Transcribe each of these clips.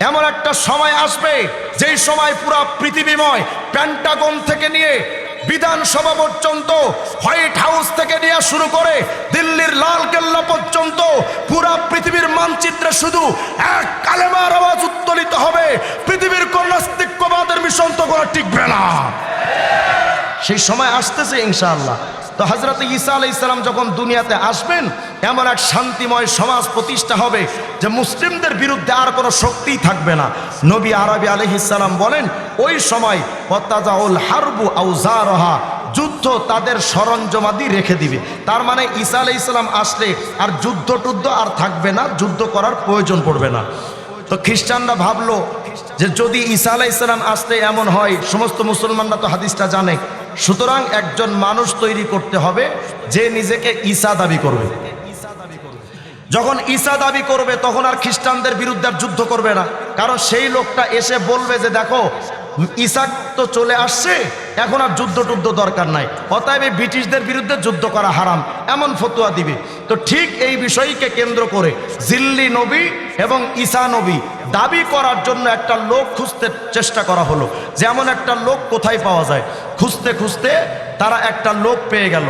এমন একটা সময় আসবে যেই সময় পুরা পৃথিবীময় পেন্টাগন থেকে নিয়ে বিধানসভা পর্যন্ত, হোয়াইট হাউস থেকে নিয়ে শুরু করে দিল্লির লাল কেল্লা পর্যন্ত পুরা পৃথিবীর মানচিত্রে শুধু এক কালেমার আওয়াজ উত্তোলিত হবে। পৃথিবীর কোন নাস্তিক্যবাদের মিশন তো করা টিকবে না। সেই সময় আসতেছে ইনশাআল্লাহ। তো হযরত ঈসা আলাইহিস সালাম যখন দুনিয়াতে আসবেন, এমন এক শান্তিময় সমাজ প্রতিষ্ঠা হবে যে মুসলিমদের বিরুদ্ধে আর কোনো শক্তিই থাকবে না। নবী আরবি আলাইহিস সালাম বলেন, ওই সময় ওয়াতাজাউল হারবু আউজারহা, যুদ্ধ তাদের সরঞ্জামাদি রেখে দিবে। তার মানে ঈসা আলাইহিস সালাম আসলে আর যুদ্ধ আর থাকবে না, যুদ্ধ করার প্রয়োজন পড়বে না। তো খ্রিস্টানরা ভাবলো যে যদি ঈসা আলাইহিস সালাম আসতে এমন হয়, সমস্ত মুসলমানরা তো হাদিসটা জানে, সুতরাং একজন মানুষ তৈরি করতে হবে যে নিজেকে ঈসা দাবি করবে। যখন ঈসা দাবি করবে তখন আর খ্রিস্টানদের বিরুদ্ধে আর যুদ্ধ করবে না, কারণ সেই লোকটা এসে বলবে যে দেখো ঈসা তো চলে আসছে, এখন আর যুদ্ধ দরকার নাই, অতএব ব্রিটিশদের বিরুদ্ধে যুদ্ধ করা হারাম, এমন ফতোয়া দিবে। তো ঠিক এই বিষয়কে কেন্দ্র করে জিল্লি নবী এবং ঈসা নবী দাবি করার জন্য একটা লোক খুঁজতে চেষ্টা করা হলো, যেমন একটা লোক কোথায় পাওয়া যায়। খুঁজতে তারা একটা লোক পেয়ে গেল।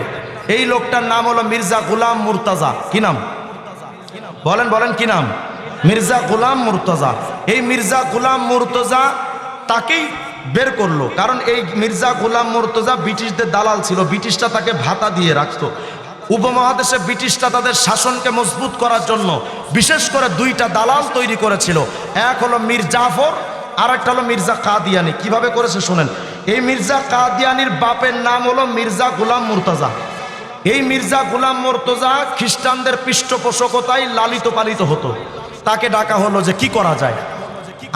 এই লোকটার নাম হলো মির্জা গোলাম মুর্তজা। কি নাম বলেন কি নাম? মির্জা গোলাম মুর্তজা। এই মির্জা গোলাম মুর্তজা তাকেই বের করলো, কারণ এই মির্জা গোলাম মুর্তজা ব্রিটিশদের দালাল ছিল, ব্রিটিশরা তাকে ভাতা দিয়ে রাখতো। উপমহাদেশে ব্রিটিশরা তাদের শাসনকে মজবুত করার জন্য বিশেষ করে দুইটা দালাল তৈরি করেছিল, এক হলো মীর জাফর আর একটা হলো মির্জা কাদিয়ানি। কিভাবে করেছে শুনেন। এই মির্জা কাদিয়ানির বাপের নাম হলো মির্জা গোলাম মুর্তজা। এই মির্জা গোলাম মুর্তজা খ্রিস্টানদের পৃষ্ঠপোষকতায় লালিত পালিত হতো। তাকে ডাকা হলো যে কি করা যায়,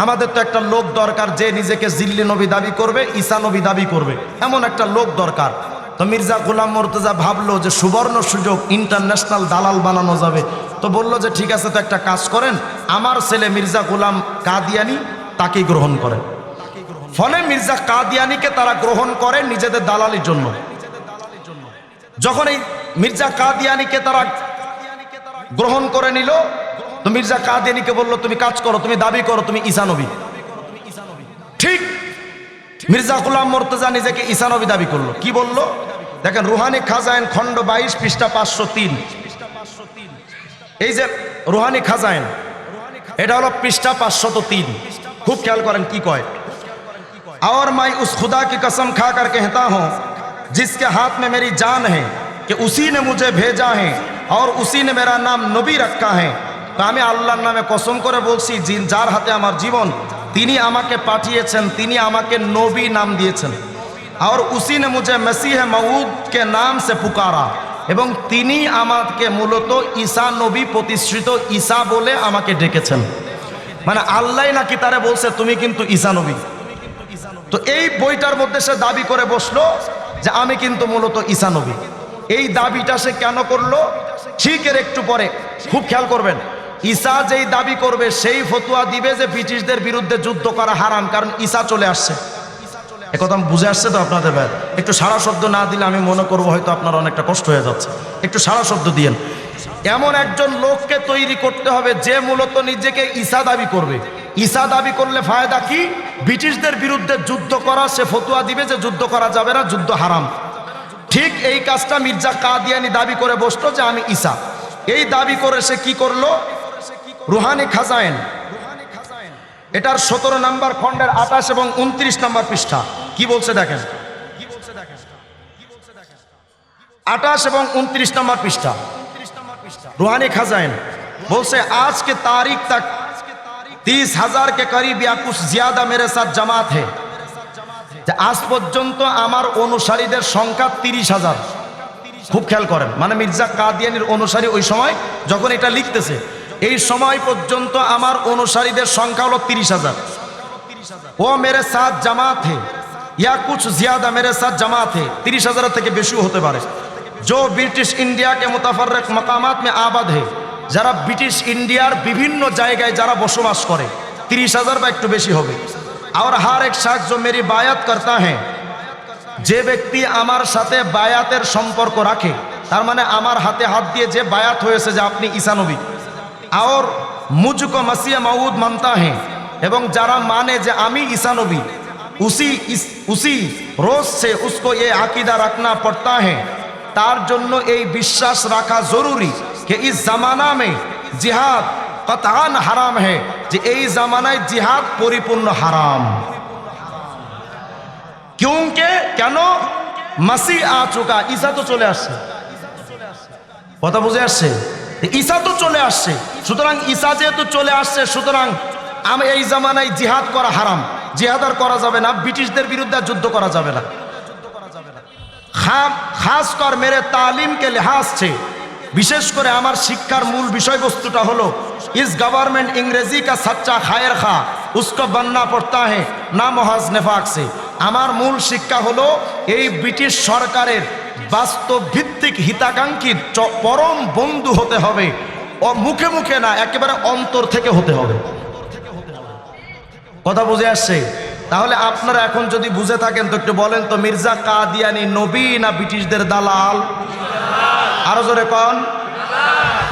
আমাদের তো একটা লোক দরকার যে নিজেকে জিল্লি নবী দাবি করবে, ঈসা নবী দাবি করবে, এমন একটা লোক দরকার। তো মির্জা গোলাম মুর্তজা ভাবলো যে সুবর্ণ সুযোগ, ইন্টারন্যাশনাল দালাল বানানো যাবে। তো বললো যে ঠিক আছে, তো একটা কাজ করেন, আমার ছেলে মির্জা গোলাম কাদিয়ানি তাকেই গ্রহণ করেন। ফলে মির্জা কাদিয়ানিকে তারা গ্রহণ করে নিজেদের দালালির জন্য। যখন এই মির্জা কাদিয়ানিকে তারা গ্রহণ করে নিল, তো মির্জা কাদিয়ানিকে বললো তুমি কাজ করো, তুমি দাবি করো তুমি ঈসা নবী। ঠিক মির্জা গোলাম মুর্তজা নিজেকে ঈসা নবী দাবি করলো। কি বলল দেখেন, রুহানি খাজাইন খণ্ড 22 পৃষ্ঠা 503। এই যে রুহানি খাজাইন, এটা হলো পৃষ্ঠা 503। খুব খেয়াল করেন কি কয়। और मैं उस खुदा की कसम खा कर कहता हूँ जिसके हाथ में मेरी जान है कि उसी ने मुझे भेजा है और उसी ने मेरा नाम नबी रखा है। তো আমি আল্লাহর নামে কসম করে বলছি, যার হাতে আমার জীবন, তিনি আমাকে পাঠিয়েছেন, তিনি আমাকে নবী নাম দিয়েছেন। और उसी ने मुझे मसीह मऊद के नाम से पुकारा, এবং তিনি আমাকে মূলত ঈসা নবী প্রতিষ্ঠিত ঈসা বলে আমাকে ডেকেছেন। মানে আল্লাহ নাকি তারে বলছে তুমি কিন্তু ঈসা নবী। তো এই বইটার মধ্যে সে দাবি করে বসলো যে আমি কিন্তু মূলত ঈসা নবী। এই দাবিটা সে কেন করলো ঠিক এর একটু পরে খুব খেয়াল করবেন। ঈসা যেই দাবি করবে সেই ফতোয়া দিবে যে ব্রিটিশদের বিরুদ্ধে যুদ্ধ করা হারাম, কারণ ঈসা চলে আসছে। একথা বুঝে আসছে তো আপনাদের ভাই? একটু সারা শব্দ না দিলে আমি মনে করবো হয়তো আপনার অনেকটা কষ্ট হয়ে যাচ্ছে, একটু সারা শব্দ দিয়েন। এমন একজন লোককে তৈরি করতে হবে যে মূলত নিজেকে ঈসা দাবি করবে। ঈসা দাবি করলে ফায়দা কি? ব্রিটিশদের বিরুদ্ধে যুদ্ধ করা, সে ফতোয়া দিবে যে যুদ্ধ করা যাবে না, যুদ্ধ হারাম। ঠিক এই কাজটা মির্জা কাদিয়ানি দাবি করে বসলো যে আমি ঈসা। এই দাবি করে সে কি করলো, রুহানি খাজাইন এটার 17 নম্বর খণ্ডের 28 এবং 29 নম্বর পৃষ্ঠা কি বলছে দেখেন। 28 এবং 29 নম্বর পৃষ্ঠা रूहानी खजाइन बोलसे आज के तारीख तक 30,000 के करीब या कुछ ज्यादा मेरे साथ जमात है। आज पर्यंत आमार अनुसारीदेर संख्या 30,000। खूब ख्याल करें, माने मिर्जा कादियानिर अनुसारी ओई समय जखन एटा लिखतेছে এই সময় পর্যন্ত আমার অনুসারীদের সংখ্যা হলো 30,000। वो मेरे साथ जमात है या कुछ ज्यादा मेरे साथ जमात है। 30,000 থেকে বেশিও হতে পারে। जो ब्रिटिश इंडिया के मुतफर्रिक मकामात में आबाद है, যারা ব্রিটিশ ইন্ডিয়ার বিভিন্ন জায়গায় যারা বসবাস করে, 30,000 বা একটু বেশি হবে। और हर एक शख्स जो मेरी बायत करता है, যে ব্যক্তি আমার সাথে বায়াতের সম্পর্ক রাখে, তার মানে আমার হাতে হাত দিয়ে যে বায়াত হয়েছে যে আপনি ঈসা নবী, और मुझको मसीह मऊद मानता है, এবং যারা মানে যে আমি ঈসা নবী, उसी रोज से उसको ये आकीदा रखना पड़ता है, तार जन्नो ये विश्वास रखा जरूरी कि इस जमाना में जिहाद कतआन हराम है, जे এই জামানায় জিহাদ পরিপূর্ণ হারাম। क्योंकि কেন? মাসিহ আ চুকা, ঈসা তো চলে আসছে। কথা বুঝে আসছে? ঈসা তো চলে আসছে, সুতরাং ঈসা যেহেতু চলে আসছে, সুতরাং আমি এই জামানায় জিহাদ করা হারাম, জিহাদ আর করা যাবে না, ব্রিটিশদের বিরুদ্ধে যুদ্ধ করা যাবে না। খাস কর মেরে তালিমকে লিহাজ से, বিশেষ করে আমার শিক্ষার মূল বিষয়বস্তুটা হলো इस गवर्नमेंट अंग्रेजी का सच्चा खायर खा उसको बनना पड़ता है ना महज नेफाक से। আমার মূল শিক্ষা হলো এই ব্রিটিশ সরকারের বাস্তব ভিত্তিক হিতাকাঙ্ক্ষী পরম বন্ধু হতে হবে, ও মুখে মুখে না, একেবারে অন্তর থেকে হতে হবে। কথা বুঝে আসছে? তাহলে আপনারা এখন যদি বুঝে থাকেন তো একটু বলেন তো, মির্জা কাদিয়ানি নবী না ব্রিটিশদের দালাল? আরো জোরে কোন,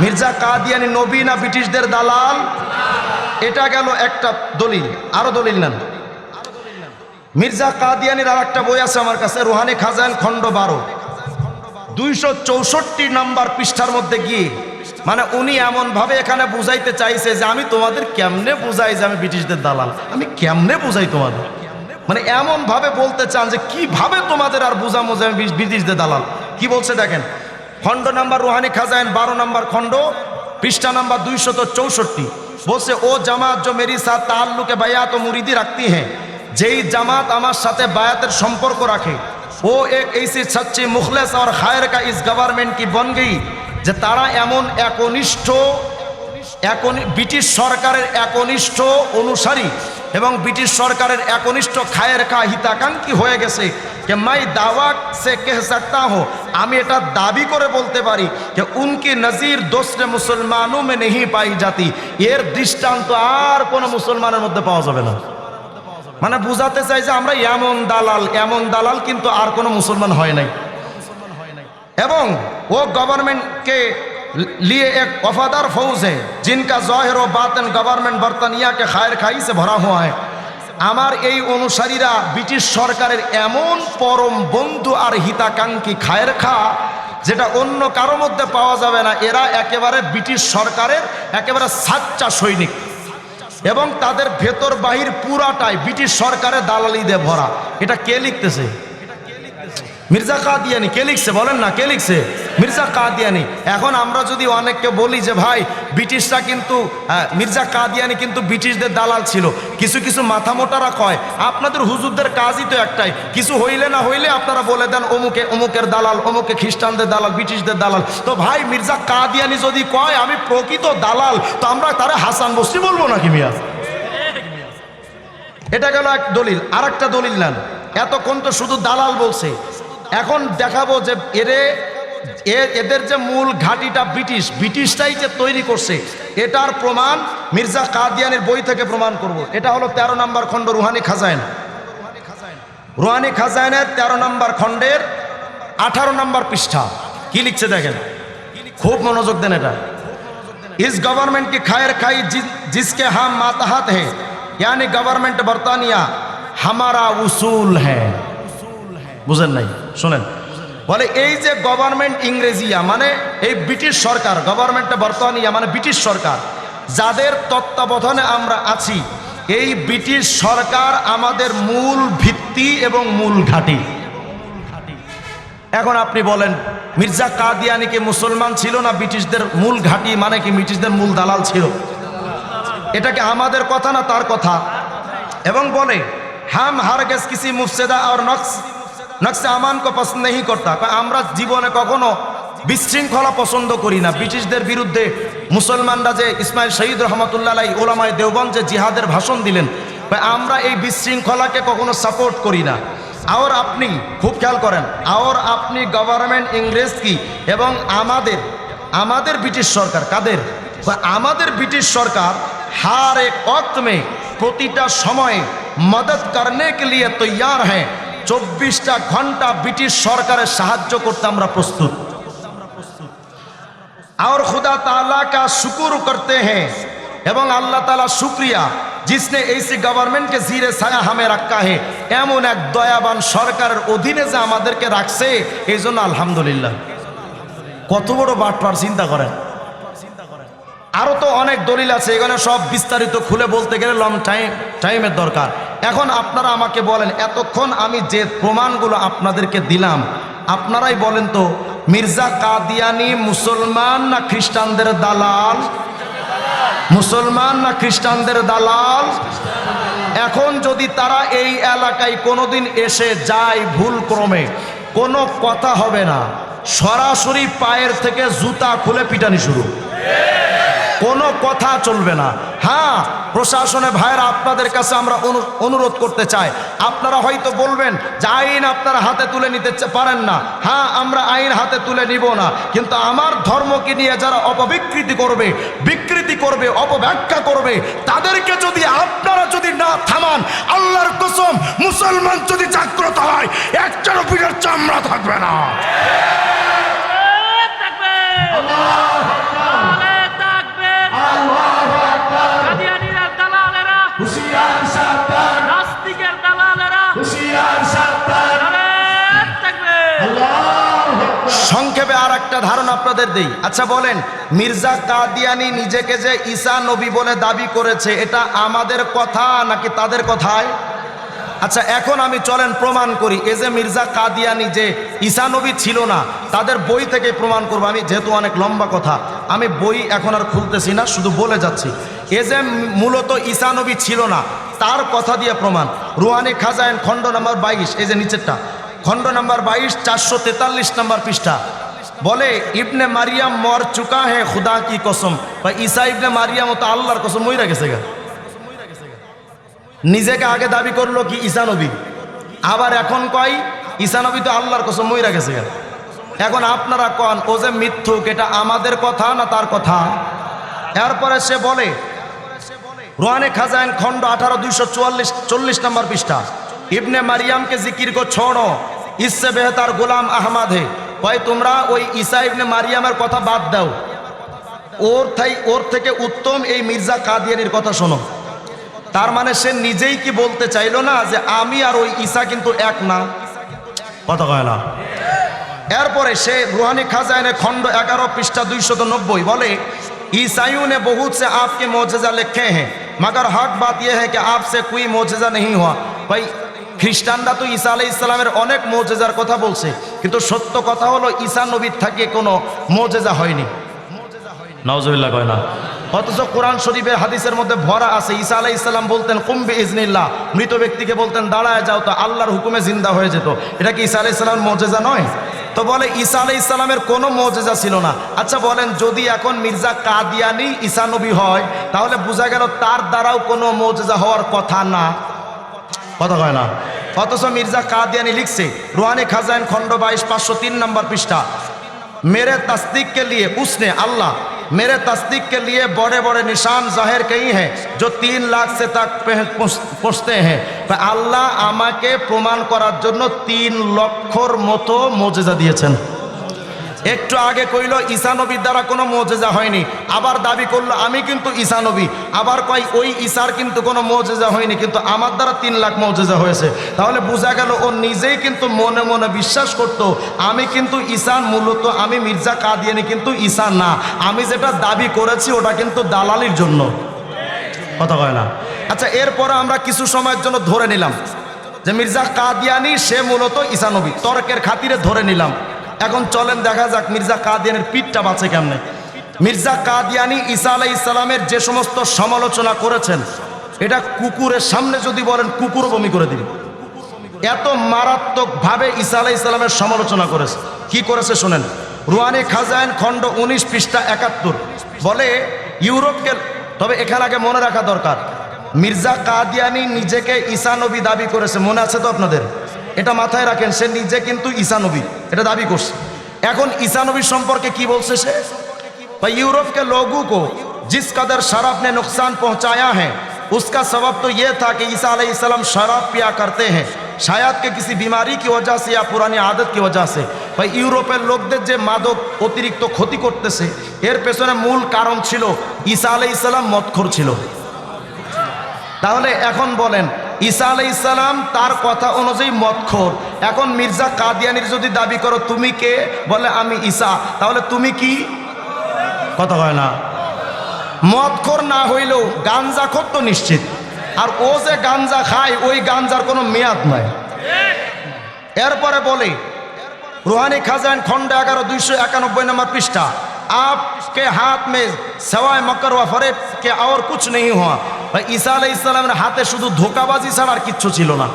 মির্জা কাদিয়ানি নবী না ব্রিটিশদের দালাল? এটা গেল একটা দলিল। আরো দলিল নেন। মির্জা কাদিয়ানির আর একটা বই আছে আমার কাছে, রুহানি খাজাইন খণ্ড 12, 264 নম্বর পৃষ্ঠার মধ্যে গিয়ে, মানে উনি এমন ভাবে এখানে বুঝাইতে চাইছে যে আমি তোমাদের কেমনে বুঝাই যে আমি ব্রিটিশদের দালাল, আমি কেমনে বুঝাই তোমাদের, মানে এমন ভাবে বলতে চান যে কিভাবে তোমাদের আর বুঝামো যে আমি ব্রিটিশদের দালাল। কি বলছে দেখেন, খণ্ড নাম্বার রুহানি খাজাইন 12 নম্বর খণ্ড, পৃষ্ঠা নাম্বার 264, বলছে ও জামাত जो मेरी साथ ताल्लुक बायात ও मुरीदी रखती है, যেই জামাত আমার সাথে বায়াতের সম্পর্ক রাখে, ও এক ऐसी सच्ची मुखलिस और खायर का इस गवर्नमेंट की बन गई, যে তারা এমন একনিষ্ঠ, ব্রিটিশ সরকারের একনিষ্ঠ অনুসারী এবং ব্রিটিশ সরকারের একনিষ্ঠ খায়ের খা হিতাকাঙ্ক্ষী হয়ে গেছে। कि मैं दावा से कह सकता हूँ, আমি এটা দাবি করে বলতে পারি कि उनकी नज़ीर दूसरे मुसलमानों में नहीं पाई जाती, এর দৃষ্টান্ত আর কোনো মুসলমানের মধ্যে পাওয়া যাবে না। মানে বুঝাতে চাই যে আমরা এমন দালাল কিন্তু আর কোনো মুসলমান হয় নাই। এবং वो गवर्नमेंट के लिए एक वफादार फौज है जिनका ज़ाहिर व बातिन गवर्नमेंट बर्तानिया के खायर खाई से भरा हुआ है। আমার এই অনুসারীরা ব্রিটিশ সরকারের এমন পরম বন্ধু আর হিতাকাঙ্ক্ষী খায়ের খা, যেটা অন্য কারো মধ্যে পাওয়া যাবে না। এরা একেবারে ব্রিটিশ সরকারের একেবারে সাচ্চা সৈনিক, এবং তাদের ভেতর বাহির পুরাটাই ব্রিটিশ সরকারের দালালি দিয়ে ভরা। এটা কে লিখতেছে? মির্জা কাদিয়ানি। কে লিখছে বলেন না, কে লিখছে? মির্জা কাদিয়ানি। এখন আমরা যদি অনেককে বলি যে ভাই ব্রিটিশরা কিন্তু, মির্জা কাদিয়ানি কিন্তু ব্রিটিশদের দালাল ছিল, কিছু কিছু মাথা মোটারা কয় আপনাদের হুজুরদের কাজই তো একটাই, কিছু হইলে না হইলে আপনারা বলে দেন অমুকে অমুকের দালাল, অমুকে খ্রিস্টানদের দালাল, ব্রিটিশদের দালাল। তো ভাই মির্জা কাদিয়ানি যদি কয় আমি প্রকৃত দালাল, তো আমরা তারা হাসান বসরি বলবো নাকি মিয়া? এটা গেল এক দলিল। আর একটা দলিল নেন। এতক্ষণ তো শুধু দালাল বলছে, এখন দেখাবো যে এদের যে মূল ঘাঁটিটা ব্রিটিশটাই যে তৈরি করছে, এটার প্রমাণ মির্জা কাদিয়ানির বই থেকে প্রমাণ করব। এটা হলো 13 নম্বর খণ্ড রুহানি খাজাইন, রুহানি খাজাইনের 13 নম্বর খণ্ডের 18 নম্বর পৃষ্ঠা। কি লিখছে দেখেন, খুব মনোযোগ দেন। এটা इस गवर्नमेंट की खैर खाई जिसके हम मातहत है, यानी गवर्नमेंट बर्तानिया हमारा उसूल है। বুঝেন নাই? শোনেন, বলে এই যে গভর্নমেন্ট ইংরেজিয়া মানে এই ব্রিটিশ সরকার, গভর্নমেন্ট বর্তমানিয়া মানে ব্রিটিশ সরকার, যাদের তত্ত্বাবধানে আমরা আছি, এই ব্রিটিশ সরকার আমাদের মূল ভিত্তি এবং মূল ঘাঁটি। এখন আপনি বলেন মির্জা কাদিয়ানি কি মুসলমান ছিল না ব্রিটিশদের মূল ঘাঁটি, মানে কি ব্রিটিশদের মূল দালাল ছিল? এটা কি আমাদের কথা না তার কথা? এবং বলে হাম হারগিজ কিসি মুফসিদা আর নকশে আমানকে পছন্দ नहीं करता, আমরা জীবনে কখনো বিশৃঙ্খলা পছন্দ করি না। ব্রিটিশদের বিরুদ্ধে মুসলমানরা যে ইসমাইল শহীদ রহমতুল্লাহ আলাইহি ওলামায়ে দেওবন্দ যে জিহাদের ভাষণ দিলেন, আমরা এই বিশৃঙ্খলাকে কখনো সাপোর্ট করি না। আর আপনি খুব খেয়াল করেন, আর আপনি গভর্নমেন্ট ইংরেজ কি এবং আমাদের ব্রিটিশ সরকার, কাদের? আমাদের ব্রিটিশ সরকার হার এক ওয়াক্ত মে প্রতিটা সময়ে মদদ করনে কে লিয়ে তৈয়ার হ্যাঁ। 24টা ঘন্টা ব্রিটিশ সরকারের সাহায্য করতে আমরা প্রস্তুত। আর খুদা তাআলা কা শুকর করতে হ্যাঁ, এবং আল্লাহ তাআলা শুকরিয়া जिसने ऐसी गवर्नमेंट के जीरे ছায়া हमें रखा है এমন এক দয়াবান সরকারের অধীনে যে আমাদেরকে রাখছে এইজন্য আলহামদুলিল্লাহ। কত বড় বাটপার চিন্তা করেন। আরো তো অনেক দলিল আছে, এখানে সব বিস্তারিত খুলে বলতে গেলে লং টাইমের দরকার। এখন আপনারা আমাকে বলেন, এতক্ষণ আমি যে প্রমাণগুলো আপনাদেরকে দিলাম আপনারাই বলেন তো, মির্জা কাদিয়ানি মুসলমান না খ্রিস্টানদের দালাল? মুসলমান না খ্রিস্টানদের দালাল? এখন যদি তারা এই এলাকায় কোনোদিন এসে যায় ভুল ক্রমে, কোনো কথা হবে না, সরাসরি পায়ের থেকে জুতা খুলে পিটানি শুরু, কোনো কথা চলবে না। হ্যাঁ, প্রশাসনের ভাইরা আপনাদের কাছে আমরা অনুরোধ করতে চাই, আপনারা হয়তো বলবেন যে আইন আপনারা হাতে তুলে নিতে পারেন না। হ্যাঁ, আমরা আইন হাতে তুলে নিব না, কিন্তু আমার ধর্মকে নিয়ে যারা অপবিকৃতি করবে, বিকৃতি করবে, অপব্যাখ্যা করবে, তাদেরকে যদি আপনারা যদি না থামান, আল্লাহর কসম মুসলমান যদি জাগ্রত হয় একটারও পিঠের চামড়া থাকবে না। সংক্ষেপে আর একটা ধারণা আপনাদের দেই। আচ্ছা বলেন, মির্জা কাদিয়ানি নিজেকে যে ঈসা নবী বলে দাবি করেছে, এটা আমাদের কথা নাকি তাদের কথায়? আচ্ছা এখন আমি চলেন প্রমাণ করি, এই যে মির্জা কাদিয়ানি যে ঈসা নবী ছিল না, তাদের বই থেকে প্রমাণ করবো। আমি যেহেতু অনেক লম্বা কথা, আমি বই এখন আর খুলতেছি না, শুধু বলে যাচ্ছি। এ যে মূলত ঈসা নবী ছিল না তার কথা দিয়ে প্রমাণ। রুহানি খাজাইন খণ্ড নম্বর 22, এই যে নিচেরটা, খণ্ড নম্বর 22 443 নম্বর পৃষ্ঠা বলে, ইবনে মারিয়াম মর চুকা হে খুদা কি কসম। বা ঈসা ইবনে মারিয়াম তো আল্লাহর কসম মইরা গেছে গা। নিজেকে আগে দাবি করলো কি ঈসা নবী, আবার এখন কয় ঈসা নবী তো আল্লাহর কসম মইরা গেছে গা। এখন আপনারা কন ও যে মিথ্যুক, এটা আমাদের কথা না তার কথা? এরপরে সে বলে, রুহানি খাজাইন খণ্ড 18 240 নম্বর পৃষ্ঠা, ইবনে মারিয়াম কে জিকির কো ছোড়ো, ইসসে বেহতার গোলাম আহমদ হে। ভাই তোমরা ওই ঈসা ইবনে মারিয়ামের কথা বাদ দাও, ওর থেকে উত্তম এই মির্জা কাদিয়ানির কথা শোনো। তার মানে সে নিজেই কি বলতে চাইলো না যে আমি আর ওই ঈসা কিন্তু এক না? কথা কয় না। এরপরে সে রুহানি খাজাইনে খণ্ড 11 পৃষ্ঠা 290 বলে, ईसाइयों ने बहुत से आपके मौजज़ा लिखे हैं मगर हक बात यह है कि आपसे कोई मौजज़ा नहीं हुआ। भाई খ্রিস্টানরা তো ঈসা আলাইহিস সালামের অনেক মৌজেজার কথা বলছে, কিন্তু সত্য কথা হলো ঈসা নবীর থেকে কোনো মৌজেজা হয়নি। নাউজুবিল্লাহ কয় না। অথচ কোরআন শরীফের হাদিসের মধ্যে ভরা আছে, ঈসা আলাইহিস সালাম বলতেন কুম বিইজনিল্লাহ, মৃত ব্যক্তিকে বলতেন দাঁড়ায় যাও, তো আল্লাহর হুকুমে জিন্দা হয়ে যেত। এটা কি ঈসা আলাইহিস সালামের মৌজেজা নয়? তো বলে ঈসা আলাইহিস সালামের কোনো মৌজেজা ছিল না। আচ্ছা বলেন, যদি এখন মির্জা কাদিয়ানি ঈসা নবী হয়, তাহলে বোঝা গেল তার দ্বারাও কোনো মৌজেজা হওয়ার কথা না। কথা কয় না। অথচ মির্জা কাদিয়ানি লিখছে রুহানি খাজাইন খণ্ড 22 503 नंबर पृष्ठा, मेरे तस्दीक के लिए उसने अल्लाह मेरे तस्दीक के लिए बड़े बड़े निशान जाहिर किए हैं जो 3 लाख से तक पहुँचते हैं। तो আল্লাহ আমাকে প্রমাণ করার জন্য 3 লক্ষর মতো মৌজেজা দিয়েছেন। একটু আগে কইল ঈসা নবীর দ্বারা কোনো মৌজেজা হয়নি, আবার দাবি করলো আমি কিন্তু ঈসা নবী, আবার কয় ওই ঈসার কিন্তু কোনো মৌজেজা হয়নি, কিন্তু আমার দ্বারা 3 লাখ মৌজেজা হয়েছে। তাহলে বোঝা গেল ও নিজেই কিন্তু মনে মনে বিশ্বাস করত আমি কিন্তু ঈসা, মূলত আমি মির্জা কাদিয়ানি কিন্তু ঈসা না, আমি যেটা দাবি করেছি ওটা কিন্তু দালালির জন্য। কথা কয় না। আচ্ছা এরপরে আমরা কিছু সময়ের জন্য ধরে নিলাম যে মির্জা কাদিয়ানি সে মূলত ঈসা নবী, তর্কের খাতিরে ধরে নিলাম। এখন চলেন দেখা যাক মির্জা কাদিয়ানির পিঠটা বাঁচে কেমনে। মির্জা কাদিয়ানি ঈসা আলাইহিস সালামের যে সমস্ত সমালোচনা করেছেন, এটা কুকুরের সামনে যদি বলেন কুকুর বমি করে দিবে, এত মারাত্মকভাবে ঈসা আলাইহিস সালামের সমালোচনা করেছে। কি করেছে শোনেন, রুহানি খাজাইন খণ্ড 19 পৃষ্ঠা 71 বলে, ইউরোপকে, তবে এখানে আগে মনে রাখা দরকার মির্জা কাদিয়ানি নিজেকে ঈসা নবী দাবি করেছে, মনে আছে তো আপনাদের? এটা মাথায় রাখেন, সে নিজে কিন্তু ঈসা নবী এটা দাবি করছে। এখন ঈসা নবী সম্পর্কে কি বলছে সে? भाई यूरोप के लोगों को जिस कदर शराब ने नुकसान पहुंचाया है उसका सबब तो ये था कि ईसा अलैहिस्सलाम शराब पिया करते हैं, शायद के किसी बीमारी की वजह से या पुरानी आदत की वजह से। भाई ইউরোপের লোকদের যে মাদক অতিরিক্ত ক্ষতি করতেছে, এর পেছনে মূল কারণ ছিল ঈসা আলাইহিস সালাম মদখোর ছিল। তাহলে এখন বলেন ঈসা আলাইহিস সালাম তার কথা অনুযায়ী মদখোর, এখন মির্জা কাদিয়ানির যদি দাবি করো তুমি কে, বলে আমি ঈসা, তাহলে তুমি কি? কথা হয় না। মদখোর না হইলেও গাঞ্জাখোর তো নিশ্চিত, আর ও যে গাঞ্জা খায় ওই গাঞ্জার কোনো মেয়াদ নাই। এরপরে বলে रूहानी खजान खंड 11 291 नंबर पृष्ठा, आपके हाथ में सवाए मकर व फरेब के और कुछ नहीं हुआ। भाई ঈসা আলাইহিস সালামের হাতে শুধু ধোঁকাবাজি ছাড়া আর কিচ্ছু ছিল না।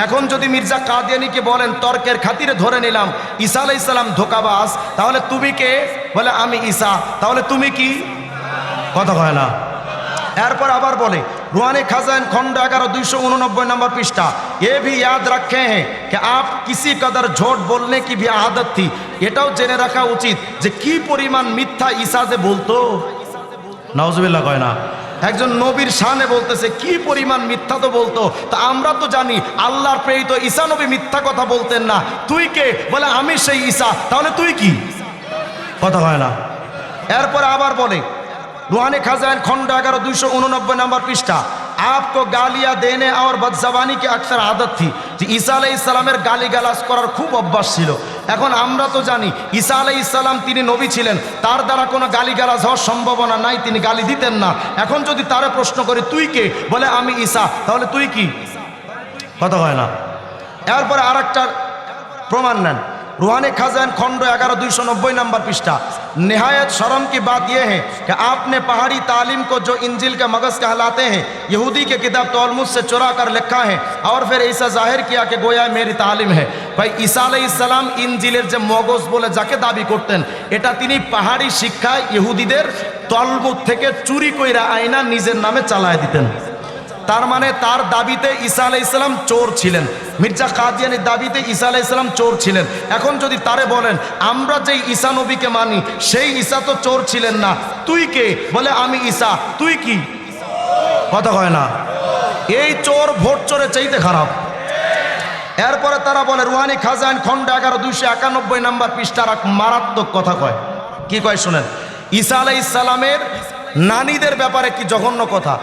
এখন যদি মির্জা কাদিয়ানিকে বলেন তর্কের খাতিরে ধরে নিলাম ঈসা আলাইহিস সালাম ধোঁকাবাজ, তাহলে তুমি কে, বলে আমি ঈসা, তাহলে তুমি কি? কথা হয় না। एरपर आबार बोले रूहानी खजान खंड 11 289 नंबर पृष्ठा, ये भी याद रखे हैं कि आप किसी कदर झूठ बोलने की भी आदत थी। एटाও জেনে রাখা উচিত যে কি পরিমাণ মিথ্যা ঈসা যে বলতো। নাউজুবিল্লাহ কয় না, একজন নবীর শানে বলতেছে কি পরিমাণ মিথ্যা তো বলতো। তা আমরা তো জানি আল্লাহর প্রেরিত ঈসা নবী মিথ্যা কথা বলতেন না। তুই কে, বলে আমি সেই ঈসা, তাহলে তুই কি? কথা হয় না। এরপর আবার বলে रूहानी खजान खंड 11 289 नंबर पृष्ठा, आपको गालियां देने और बदजबानी की अक्सर आदत थी। যে ঈসা আলাইহিস সালামের গালিগালাজ করার খুব অভ্যাস ছিল। এখন আমরা তো জানি ঈসা আলাইহিস সালাম তিনি নবী ছিলেন, তার দ্বারা কোনো গালিগালাজ হওয়ার সম্ভাবনা নাই, তিনি গালি দিতেন না। এখন যদি তারে প্রশ্ন করি তুই কে, বলে আমি ঈসা, তাহলে তুই কি? কথা হয় না। এরপরে আরেকটা প্রমাণ নেন रूहानी खजान खंड 11 290 नंबर पृष्ठा, निहायत शर्म की बात यह है कि आपने पहाड़ी तालीम को जो इंजिल के मगज कहलाते हैं यहूदी के किताब तलमुद से चुरा कर लिखा है और फिर ऐसा जाहिर किया कि गोया मेरी तालीम है। भाई ঈসা আলাইহিস সালাম ইনজিলের যে মগজ বলে যাকে দাবি করতেন, এটা তিনি পাহাড়ি শিক্ষায় ইহুদিদের তলমুদ থেকে চুরি কইরা আইনা নিজের নামে চালায় দিতেন। তার মানে তার দাবিতে ঈসা আলাইহিস সালাম চোর ছিলেন। মির্জা কাদিয়ানির দাবিতে ঈসা আলাইহিস সালাম চোর ছিলেন। এখন যদি তারে বলেন আমরা যেই ঈসা নবীকে মানি সেই ঈসা তো চোর ছিলেন না, তুই কে, বলে আমি ঈসা, তুই কি? কথা হয় না। এই চোর ভোট চোরে চাইতে খারাপ। এরপরে তারা বলে রুহানি খাজান খন্ড 11 291 নাম্বার পৃষ্ঠার এক মারাত্মক কথা কয়। কি কয় শুনেন, ঈসা আলাইহিস সালামের নানীদের ব্যাপারে কি জঘন্য কথা।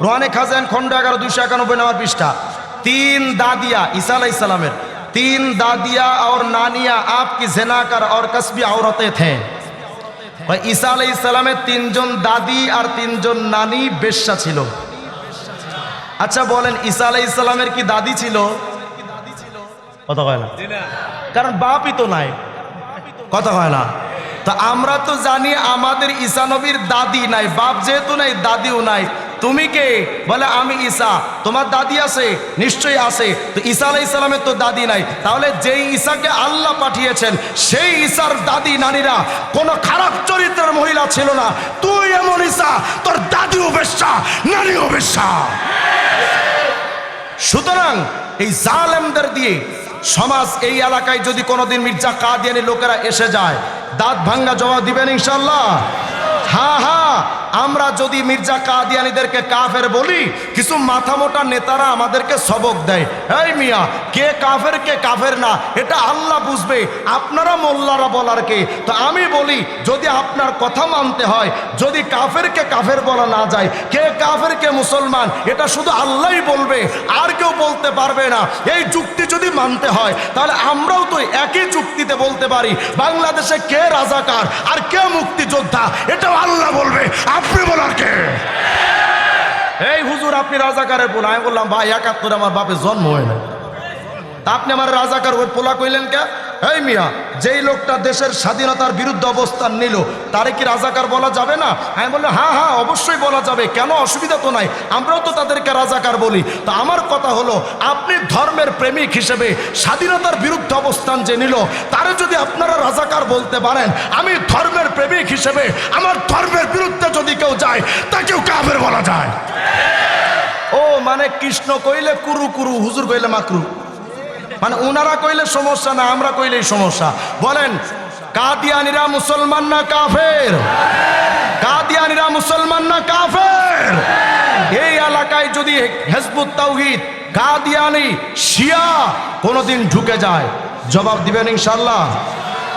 रूहानी खजान खंड 11 291 नंबर पृष्ठा, 3 दादियाँ ঈসা আলাইহিস সালামের 3 दादियाँ और नानियाँ आपकी ज़िनाकर और कस्बी औरतें थे। भाई ঈসা আলাইহিস সালামের 3 জন দাদি আর 3 জন নানি বেশ্যা ছিল। আচ্ছা বলেন ঈসা আলাইহিস সালামের কি দাদি ছিল? কথা হয় না, কারণ বাপই তো নাই। কথা হয় না। তা আমরা তো জানি আমাদের ঈসা নবীর দাদি নাই, বাপ যেহেতু নাই দাদিও নাই। তুমি কে, বলে আমি ঈসা, তোমার দাদি আছে? নিশ্চয়ই আছে। তো ঈসা আলাইহিস সালামের তো দাদি নাই, তাহলে যেই ঈসাকে আল্লাহ পাঠিয়েছেন সেই ঈসার দাদি নানিরা কোনো খারাপ চরিত্রের মহিলা ছিল না। তুই এমন ঈসা, তোর দাদিও বেশ্যা, নানিও বেশ্যা। সুতরাং এই জালেমদের দিয়ে সমাজ এই এলাকায় যদি কোনোদিন মির্জা কাদিয়ানি লোকেরা এসে যায়, দাঁত ভাঙ্গা জবাব দিবেন ইনশাআল্লাহ। হ্যাঁ হ্যাঁ, আমরা যদি মির্জা কাদিয়ানিদেরকে কাফের বলি, কিছু মাথা মোটা নেতারা আমাদেরকে সবক দেয়, এই মিয়া কে কাফের কে কাফের না এটা আল্লাহ বুঝবে, আপনারা মোল্লারা বলার কে। তো আমি বলি যদি আপনার কথা মানতে হয়, যদি কাফেরকে কাফের বলা না যায়, কে কাফের কে মুসলমান এটা শুধু আল্লাহই বলবে, আর কেউ বলতে পারবে না। এই যুক্তি যদি মানতে হয় তাহলে আমরাও তো একই যুক্তিতে বলতে পারি বাংলাদেশে কে রাজাকার আর কে মুক্তিযোদ্ধা এটাও আল্লাহ বলবে, আপনি বলার কে? এই হুজুর আপনি রাজাকারের পোলা। আমি বললাম ভাই 71 আমার বাপের জন্ম হয় না, আপনি আমার রাজাকার ওই পোলা কইলেন কে? এই মিয়া যেই লোকটা দেশের স্বাধীনতার বিরুদ্ধে অবস্থান নিল তারে কি রাজাকার বলা যাবে না? আমি বললাম হ্যাঁ হ্যাঁ অবশ্যই বলা যাবে, কেন অসুবিধা তো নাই, আমরাও তো তাদেরকে রাজাকার বলি। তো আমার কথা হলো আপনি ধর্মের প্রেমিক হিসেবে স্বাধীনতার বিরুদ্ধে অবস্থান যে নিল তারে যদি আপনারা রাজাকার বলতে পারেন, আমি ধর্মের প্রেমিক হিসেবে আমার ধর্মের বিরুদ্ধে যদি কেউ যায় তাকেও কাফের বলা যায়। ও মানে কৃষ্ণ কইলে কুরু কুরু, হুজুর কইলে মাকরু, মানে ওনারা কইলে সমস্যা না, আমরা কইলেই সমস্যা। বলেন কাদিয়ানিরা মুসলমান না কাফের? কাদিয়ানিরা মুসলমান না কাফের? এই এলাকায় যদি হিজবুত তাওহীদ, কাদিয়ানি, শিয়া কোনোদিন ঢুকে যায় জবাব দিবেন ইনশাআল্লাহ।